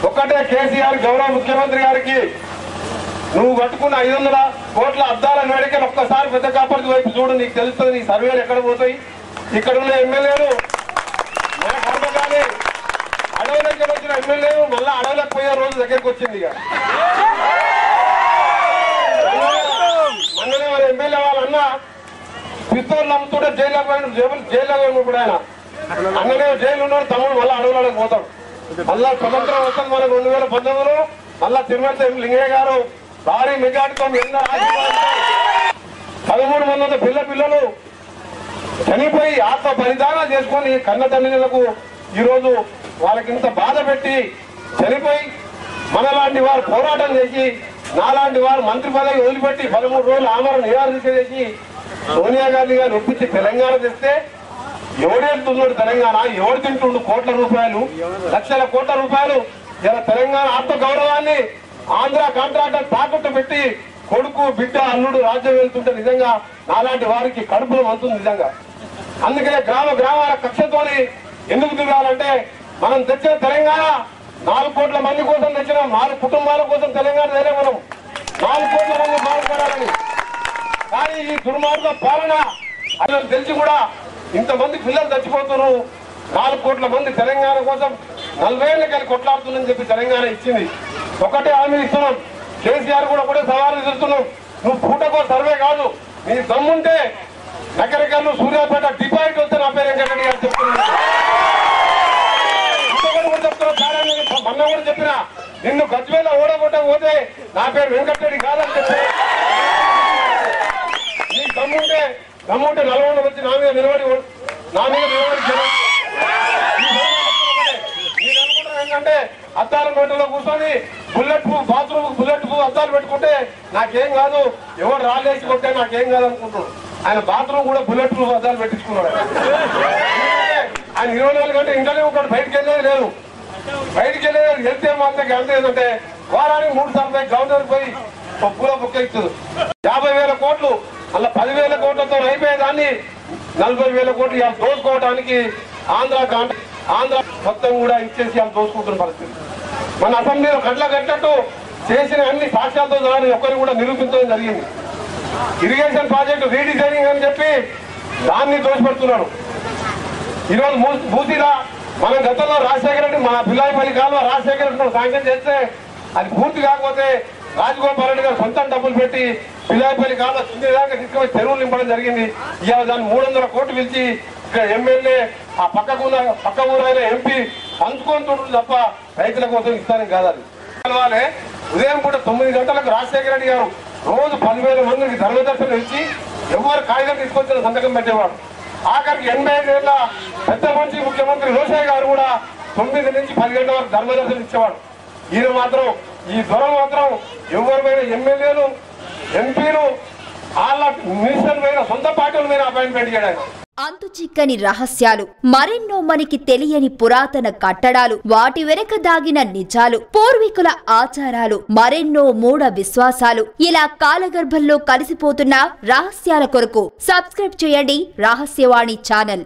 ఒక్కటే కేసీఆర్ గౌరవ ముఖ్యమంత్రి గారికి నువ్వు కట్టుకున్న 500 కోట్ల అద్దాల వేడికలు ఒక్కసారి పెద్ద కాపర్తి వైపు చూడు, నీకు తెలుస్తుంది నీ సర్వేలు ఎక్కడ పోతాయి. ఇక్కడ ఉన్న ఎమ్మెల్యేలు మన కర్మకాలి అడవులకి వచ్చిన ఎమ్మెల్యేలు మళ్ళీ అడవులకు పోయే రోజు దగ్గరికి వచ్చింది. ఇక మొన్ననే మన ఎమ్మెల్యే వాళ్ళన్న పిస్తూర్లు అమ్ముతుంటే జైల్లో పోయిన ఇప్పుడు ఆయన అన్ననే జైలు ఉన్నాడు, తమ్ముడు మళ్ళీ అడవులకు పోతాడు. మళ్ళా స్వతంత్రం వస్తుంది మనకు 2019లో. మళ్ళా తిరుమల లింగయ్య గారు భారీ మెజార్టీతో 1300 పిల్లలు చనిపోయి ఆత్మ బలిదానాలు చేసుకొని కన్న తండ్రులకు ఈరోజు వాళ్ళకింత బాధ పెట్టి చనిపోయి మనలాంటి వారు పోరాటం చేసి నాలాంటి వారు మంత్రి పదవి వదిలిపెట్టి 13 రోజులు ఆమరణ నిరాదీక్ష చేసి సోనియా గాంధీ గారిని ఒప్పించి తెలంగాణ తెస్తే ఎవడెళ్తున్నాడు తెలంగాణ, ఎవడు తింటుండు కోట్ల రూపాయలు, లక్షల కోట్ల రూపాయలు. ఇలా తెలంగాణ ఆత్మ గౌరవాన్ని ఆంధ్ర కాంట్రాక్టర్ తాకట్టు పెట్టి కొడుకు బిడ్డ అల్లుడు రాజ్యం వెళ్తుంటే నిజంగా నాలాంటి వారికి కడుపులో మంతుంది నిజంగా. అందుకనే గ్రామాల కక్షతోని ఎందుకు తిరగాలంటే మనం తెచ్చిన తెలంగాణ 4 కోట్ల మంది కోసం తెచ్చినాం, 4 కుటుంబాల కోసం తెలంగాణ తెలే మనం 4 కోట్ల మంది బాగుపడాలని. కానీ ఈ దుర్మార్గ పాలన అసలు తెలిసి కూడా ఇంతమంది పిల్లలు చచ్చిపోతున్నారు. 4 కోట్ల మంది తెలంగాణ కోసం 40 ఏళ్ళకి కొట్లాడుతుందని చెప్పి తెలంగాణ ఇచ్చింది. ఒకటే హామీ ఇస్తున్నాం, కేసీఆర్ కూడా ఒకటే సవాలు ఎదురుతున్నాం. నువ్వు పూటకో సర్వే కాదు, నీ దమ్ముంటే నగరికల్లు సూర్యాపేట డిపాజిట్ వస్తే నా పేరు వెంకటరెడ్డి గారు చెప్తున్నా. మొన్న కూడా చెప్పిన నిన్ను గజ్వేల ఓడగొట్టకపోతే నా పేరు వెంకటరెడ్డి కాదని చెప్పి నీ దమ్ముంటే నల్గొండ వచ్చి నా మీద నిలబడి ఏంటంటే అద్దాల నోటిలో కూర్చొని bullet proof bathroom bullet proof అద్దాలు పెట్టుకుంటే నాకేం కాదు, ఎవరు రాలేసి కొట్టే నాకేం కాదు అనుకుంటున్నాడు. ఆయన బాత్రూమ్ కూడా బుల్లెట్ ప్రూఫ్ అద్దాలు పెట్టించుకున్నాడు. ఆయన 24 గంటలు ఇంట్లోనే ఒకటి బయటకు వెళ్ళేది లేదు. బయటికి వెళ్తే మాత్రం అంత ఏంటంటే వారానికి 3 సార్లు గవర్నర్ పోయి పూల బుక్క ఇస్తుంది. 50,000 కోట్లు అలా 10,000 కోట్లతో అయిపోయేదాన్ని 40,000 కోట్లు ఇలా దోసుకోవడానికి ఆంధ్ర మొత్తం కూడా ఇచ్చేసి ఇలా దోసుకుంటున్న పరిస్థితి. మన అసెంబ్లీలో కట్ల కట్టినట్టు చేసిన అన్ని సాక్ష్యాలతో ఒక్కరిని కూడా నిరూపించడం జరిగింది. ఇరిగేషన్ ప్రాజెక్టు రీడిజైనింగ్ అని చెప్పి దాన్ని దోషపెడుతున్నాడు. ఈరోజు మూసీలా మన గతంలో రాజశేఖర రెడ్డి మన పిల్లాయిపల్లి కాలువ రాజశేఖర రెడ్డి శాంక్షన్ చేస్తే అది పూర్తి కాకపోతే రాజగోపాల్ రెడ్డి గారు సొంతం డబ్బులు పెట్టి పిల్లాయిపల్లి కాలువ కింద తీసుకుని చెరువులు నింపడం జరిగింది. ఇవాళ దాన్ని 300 కోట్లు పిలిచి ఇక్కడ ఎమ్మెల్యే ఆ పక్క ఊరైన ఎంపీ పంచుకుంటుండ్రు తప్ప రైతుల కోసం ఇస్తానని కాదు. అది ఉదయం పూట 9 గంటలకు రాజశేఖర రెడ్డి గారు రోజు 10,000 మందికి ధర్మదర్శనం ఇచ్చి ఎవరు కాగితం తీసుకొచ్చిన సంతకం పెట్టేవాడు. ఆఖరికి 85 ఏళ్ల పెద్ద మంచి ముఖ్యమంత్రి రోషయ్య గారు కూడా 9 నుంచి 10 గంటల వరకు ధర్మదర్శనం ఇచ్చేవాడు. ఈయన మాత్రం ఈ దొర మాత్రం ఎవరిపైన ఎమ్మెల్యేలు ఎంపీలు వాళ్ళ మినిస్టర్ పైన సొంత పార్టీల మీద అపాయింట్మెంట్ చేయడానికి అంతు చిక్కని రహస్యాలు, మరెన్నో మనకి తెలియని పురాతన కట్టడాలు, వాటి వెనక దాగిన నిజాలు, పూర్వీకుల ఆచారాలు, మరెన్నో మూఢ విశ్వాసాలు, ఇలా కాలగర్భంలో కలిసిపోతున్న రహస్యాల కొరకు సబ్స్క్రైబ్ చేయండి రహస్యవాణి ఛానల్.